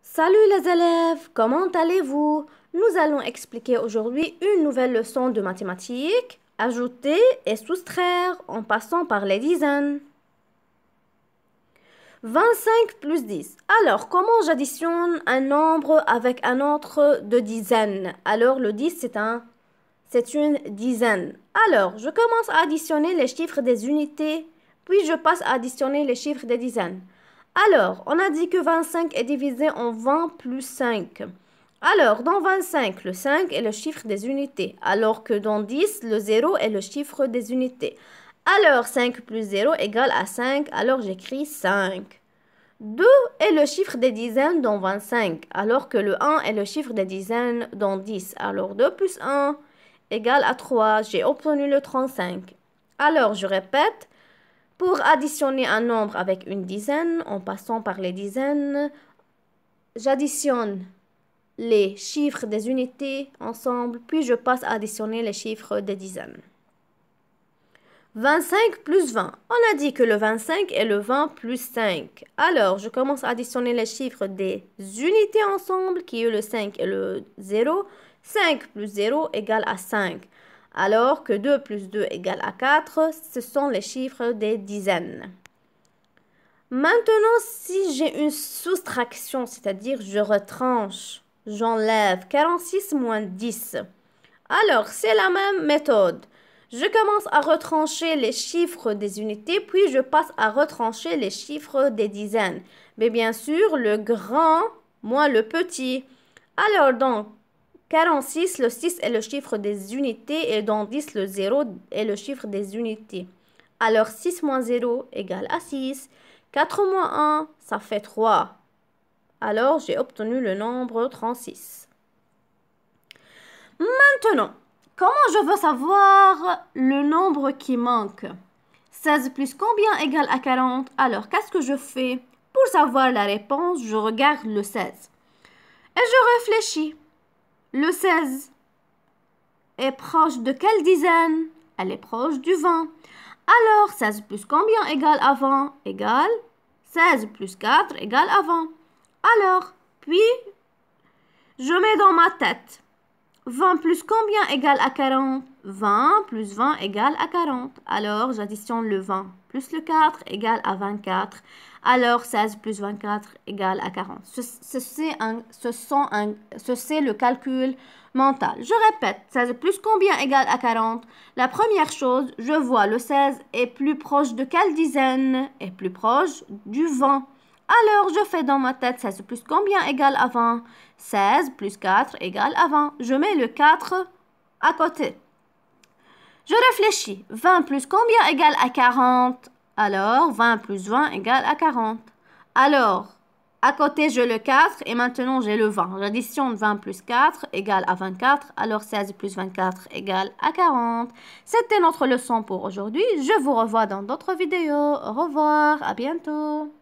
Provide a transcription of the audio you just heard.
Salut les élèves, comment allez-vous? Nous allons expliquer aujourd'hui une nouvelle leçon de mathématiques, ajouter et soustraire en passant par les dizaines. 25 plus 10. Alors, comment j'additionne un nombre avec un autre de dizaines? Alors, le 10, c'est une dizaine. Alors, je commence à additionner les chiffres des unités, puis je passe à additionner les chiffres des dizaines. Alors, on a dit que 25 est divisé en 20 plus 5. Alors, dans 25, le 5 est le chiffre des unités, alors que dans 10, le 0 est le chiffre des unités. Alors, 5 plus 0 égale à 5, alors j'écris 5. 2 est le chiffre des dizaines dans 25, alors que le 1 est le chiffre des dizaines dans 10. Alors, 2 plus 1 égale à 3. J'ai obtenu le 35. Alors, je répète. Pour additionner un nombre avec une dizaine, en passant par les dizaines, j'additionne les chiffres des unités ensemble, puis je passe à additionner les chiffres des dizaines. 25 plus 20. On a dit que le 25 est le 20 plus 5. Alors, je commence à additionner les chiffres des unités ensemble, qui est le 5 et le 0. 5 plus 0 égale à 5. Alors que 2 plus 2 égale à 4, ce sont les chiffres des dizaines. Maintenant, si j'ai une soustraction, c'est-à-dire je retranche, j'enlève 46 moins 10. Alors, c'est la même méthode. Je commence à retrancher les chiffres des unités, puis je passe à retrancher les chiffres des dizaines. Mais bien sûr, le grand moins le petit. Alors, dans 46, le 6 est le chiffre des unités et dans 10, le 0 est le chiffre des unités. Alors, 6 moins 0 égale à 6. 4 moins 1, ça fait 3. Alors, j'ai obtenu le nombre 36. Maintenant, comment je veux savoir le nombre qui manque? 16 plus combien égale à 40? Alors, qu'est-ce que je fais? Pour savoir la réponse, je regarde le 16. Et je réfléchis. Le 16 est proche de quelle dizaine? Elle est proche du 20. Alors, 16 plus combien égale à 20? Égale 16 plus 4 égale à 20. Alors, puis, je mets dans ma tête. 20 plus combien égale à 40? 20 plus 20 égale à 40. Alors, j'additionne le 20 plus le 4 égale à 24. Alors, 16 plus 24 égale à 40. C'est le calcul mental. Je répète, 16 plus combien égale à 40? La première chose, je vois le 16 est plus proche de quelle dizaine? Est plus proche du 20. Alors, je fais dans ma tête 16 plus combien égale à 20? 16 plus 4 égale à 20. Je mets le 4 à côté. Je réfléchis. 20 plus combien égale à 40? Alors, 20 plus 20 égale à 40. Alors, à côté, j'ai le 4 et maintenant, j'ai le 20. J'additionne 20 plus 4 égale à 24. Alors, 16 plus 24 égale à 40. C'était notre leçon pour aujourd'hui. Je vous revois dans d'autres vidéos. Au revoir, à bientôt.